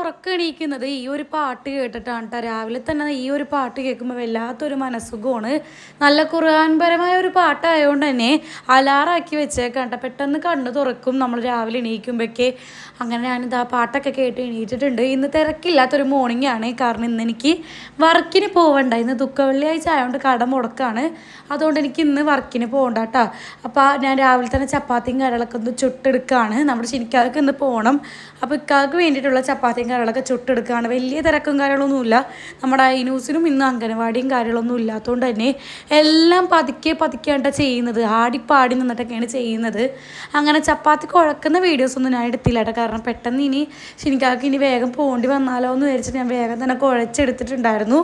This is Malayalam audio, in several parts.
ഉറക്കം എണീക്കുന്നത് ഈ ഒരു പാട്ട് കേട്ടിട്ടാണ് കേട്ടോ. രാവിലെ തന്നെ ഈ ഒരു പാട്ട് കേൾക്കുമ്പോൾ വല്ലാത്തൊരു മനസ്സുഖമാണ്. നല്ല ഖുർആൻപരമായ ഒരു പാട്ടായതുകൊണ്ട് തന്നെ അലാറാക്കി വെച്ചേക്കാം കേട്ടോ. പെട്ടെന്ന് കണ്ണ് തുറക്കും നമ്മൾ രാവിലെ എണീക്കുമ്പോഴേക്ക്. അങ്ങനെ ഞാനിത് ആ പാട്ടൊക്കെ കേട്ട് എണീറ്റിട്ടുണ്ട്. ഇന്ന് തിരക്കില്ലാത്തൊരു മോർണിംഗ് ആണ്. കാരണം ഇന്ന് എനിക്ക് വർക്കിന് പോകണ്ട. ഇന്ന് വെള്ളിയാഴ്ച ആയതുകൊണ്ട് കട മുടക്കാണ്. അതുകൊണ്ട് എനിക്ക് ഇന്ന് വർക്കിന് പോകണ്ട കേട്ടോ. അപ്പോൾ ഞാൻ രാവിലെ തന്നെ ചപ്പാത്തിയും കറികളൊക്കെ ഒന്ന് ചുട്ടെടുക്കുകയാണ്. നമ്മുടെ ശനിക്കാർക്ക് ഇന്ന് പോകണം. അപ്പോൾ ഇക്കാർക്ക് വേണ്ടിയിട്ടുള്ള ചപ്പാത്തിയും കറികളൊക്കെ ചുട്ടെടുക്കുകയാണ്. വലിയ തിരക്കും കാര്യങ്ങളൊന്നുമില്ല. നമ്മുടെ ഐനൂസിനും ഇന്ന് അംഗനവാടിയും കാര്യങ്ങളൊന്നും ഇല്ലാത്തതുകൊണ്ട് തന്നെ എല്ലാം പതുക്കെയായിട്ടാണ് ചെയ്യുന്നത്. ആടിപ്പാടി നിന്നിട്ടൊക്കെയാണ് ചെയ്യുന്നത്. അങ്ങനെ ചപ്പാത്തി കുഴക്കുന്ന വീഡിയോസൊന്നും ഞാൻ എടുത്തില്ല കേട്ടോ. കാരണം പെട്ടെന്ന് ഇനി ശനിക്കാർക്ക് ഇനി വേഗം പോകേണ്ടി വന്നാലോ എന്ന് വിചാരിച്ചിട്ട് ഞാൻ വേഗം തന്നെ കുഴച്ചെടുത്തിട്ടുണ്ടായിരുന്നു.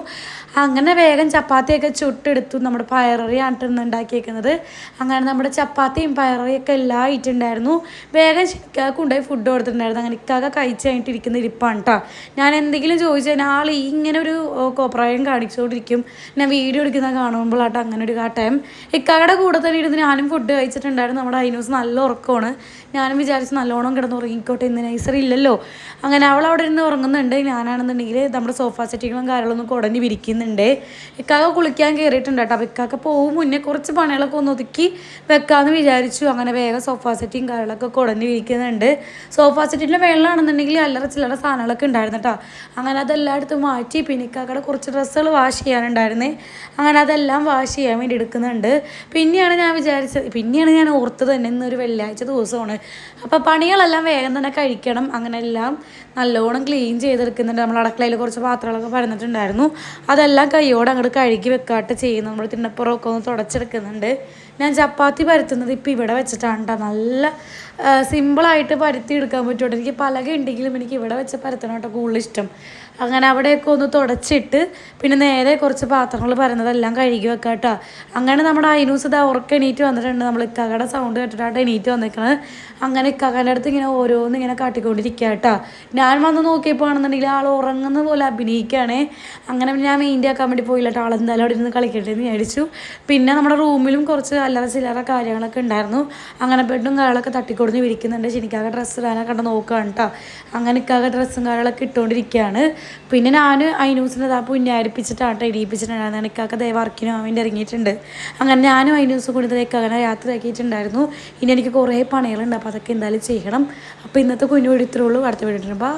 അങ്ങനെ വേഗം ചപ്പാത്തിയൊക്കെ ചുട്ടെടുത്തു. നമ്മുടെ പയററിയാണ് ഇന്ന് ഉണ്ടാക്കിയേക്കുന്നത്. അങ്ങനെ നമ്മുടെ ചപ്പാത്തിയും പയററിയൊക്കെ എല്ലാം ആയിട്ടുണ്ടായിരുന്നു. വേഗം ശനിക്കാർക്ക് കൊണ്ടുപോയി ഫുഡ് കൊടുത്തിട്ടുണ്ടായിരുന്നു. അങ്ങനെ ഇക്കാക്ക കഴിച്ച് കഴിഞ്ഞിട്ടിരിക്കുന്ന ഇരിപ്പാണ് കേട്ടോ. ഞാൻ എന്തെങ്കിലും ചോദിച്ചു കഴിഞ്ഞാൽ ആൾ ഇങ്ങനെ ഒരു കോപ്രായം കാണിച്ചുകൊണ്ടിരിക്കും. ഞാൻ വീഡിയോ എടുക്കുന്ന കാണുമ്പോഴാട്ടോ അങ്ങനെ ഒരു കാട്ടയം. ഇക്കാക്കയുടെ കൂടെ തന്നെ ഇരുന്ന് ഞാനും ഫുഡ് കഴിച്ചിട്ടുണ്ടായിരുന്നു. നമ്മുടെ ഐനൂസ് നല്ല ഉറക്കമാണ്. ഞാനും വിചാരിച്ച് നല്ലോണം കിടന്ന് ഉറങ്ങിക്കോട്ടെ, ഇന്ന് നൈസറി ഇല്ലല്ലോ. അങ്ങനെ അവൾ അവിടെ ഇരുന്ന് ഉറങ്ങുന്നുണ്ട്. ഞാനാണെന്നുണ്ടെങ്കിൽ നമ്മുടെ സോഫ സെറ്റികളും കാര്യങ്ങളൊന്നും കുടഞ്ഞ് വിരിക്കുന്നുണ്ട്. ഇക്കാക്ക കുളിക്കാൻ കയറിയിട്ടുണ്ട് കേട്ടോ. അപ്പോൾ ഇക്കാക്ക പോകും മുന്നേ കുറച്ച് പണികളൊക്കെ ഒന്ന് ഒതുക്കി വെക്കാമെന്ന് വിചാരിച്ചു. അങ്ങനെ വേഗം സോഫ സെറ്റിയും കാര്യങ്ങളൊക്കെ കുടഞ്ഞ് വിരിക്കുന്നുണ്ട്. സോഫ സെറ്റിൻ്റെ വെള്ളമാണെന്നുണ്ടെങ്കിൽ അല്ലറ ചില്ലറ സാധനങ്ങളൊക്കെ ഉണ്ടായിരുന്നു കേട്ടോ. അങ്ങനെ അതെല്ലാം എടുത്ത് മാറ്റി. പിന്നെ ഇക്കാക്കയുടെ കുറച്ച് ഡ്രസ്സുകൾ വാഷ് ചെയ്യാനുണ്ടായിരുന്നേ. അങ്ങനെ അതെല്ലാം വാഷ് ചെയ്യാൻ വേണ്ടി എടുക്കുന്നുണ്ട്. പിന്നെയാണ് ഞാൻ ഓർത്തത് തന്നെ ഇന്നൊരു വെള്ളിയാഴ്ച ദിവസമാണ്. അപ്പോൾ പണികളെല്ലാം വേഗം തന്നെ കഴിക്കണം. അങ്ങനെ എല്ലാം നല്ലോണം ക്ലീൻ ചെയ്തെടുക്കുന്നുണ്ട്. നമ്മൾ അടുക്കളയിൽ കുറച്ച് പാത്രങ്ങളൊക്കെ പരന്നിട്ടുണ്ടായിരുന്നു. അതെല്ലാം കൈയോടെ അങ്ങോട്ട് കഴുകി വെക്കാട്ട് ചെയ്യുന്നു. നമ്മൾ തിണ്ണപ്പുറമൊക്കെ ഒന്ന് തുടച്ചെടുക്കുന്നുണ്ട്. ഞാൻ ചപ്പാത്തി പരത്തുന്നത് ഇപ്പോൾ ഇവിടെ വെച്ചിട്ടാണ് കേട്ടോ. നല്ല സിമ്പിളായിട്ട് പരത്തി എടുക്കാൻ പറ്റുള്ളൂ. എനിക്ക് പലക ഉണ്ടെങ്കിലും എനിക്ക് ഇവിടെ വെച്ച് പരത്തണം കേട്ടോ കൂടുതൽ ഇഷ്ടം. അങ്ങനെ അവിടെയൊക്കെ ഒന്ന് തുടച്ചിട്ട് പിന്നെ നേരെ കുറച്ച് പാത്രങ്ങൾ പരന്നതെല്ലാം കഴുകി വെക്കാം കേട്ടോ. അങ്ങനെ നമ്മുടെ ഐനൂസ് ഇതാ ഉറക്കം എണീറ്റ് വന്നിട്ടുണ്ട്. നമ്മൾ ഇക്കാക്കയുടെ സൗണ്ട് കേട്ടിട്ടാണ് എണീറ്റ് വന്നിരിക്കുന്നത്. അങ്ങനെ ഇക്കാക്കൻ്റെ അടുത്ത് ഇങ്ങനെ ഓരോന്ന് ഇങ്ങനെ കാട്ടിക്കൊണ്ടിരിക്കുക കേട്ടോ. ഞാൻ വന്ന് നോക്കിയപ്പോൾ ആണെന്നുണ്ടെങ്കിൽ ആൾ ഉറങ്ങുന്ന പോലെ അഭിനയിക്കുകയാണേ. അങ്ങനെ ഞാൻ മെയിൻ്റെ ആക്കാൻ വേണ്ടി പോയില്ല കേട്ടോ. ആളെന്തായാലും അവിടെ ഇരുന്ന് കളിക്കട്ടെ എന്ന് വിചാരിച്ചു. പിന്നെ നമ്മുടെ റൂമിലും കുറച്ച് അല്ലറ ചില്ലറ കാര്യങ്ങളൊക്കെ ഉണ്ടായിരുന്നു. അങ്ങനെ ബെഡും കാര്യങ്ങളൊക്കെ തട്ടിക്കൊടുന്ന് വിരിക്കുന്നുണ്ട്. ശനിക്കാകെ ഡ്രസ്സ് ഇടാനൊക്കെ കണ്ട് നോക്കുകയാണ് കേട്ടോ. അങ്ങനെ ഇക്കാകെ ഡ്രസ്സും കാര്യങ്ങളൊക്കെ ഇട്ടുകൊണ്ടിരിക്കുകയാണ്. പിന്നെ ഞാൻ ഐനൂസിനെ ഇതാ പുന്നാരിപ്പിച്ചിട്ടാണ് ഇടിയിപ്പിച്ചിട്ടുണ്ടായിരുന്നു. ഇക്കാക്ക വർക്കിന് വേണ്ടി ഇറങ്ങിയിട്ടുണ്ട്. അങ്ങനെ ഞാനും ഐനൂസും കൂടി ഇക്കാകനെ യാത്രയാക്കിയിട്ടുണ്ടായിരുന്നു. ഇനി എനിക്ക് കുറേ പണികളുണ്ട്. അപ്പോൾ അതൊക്കെ എന്തായാലും ചെയ്യണം. അപ്പോൾ ഇന്നത്തെ കുഞ്ഞു ഇത്രയുള്ളൂ. അടുത്ത വീഡിയോ ബൈ.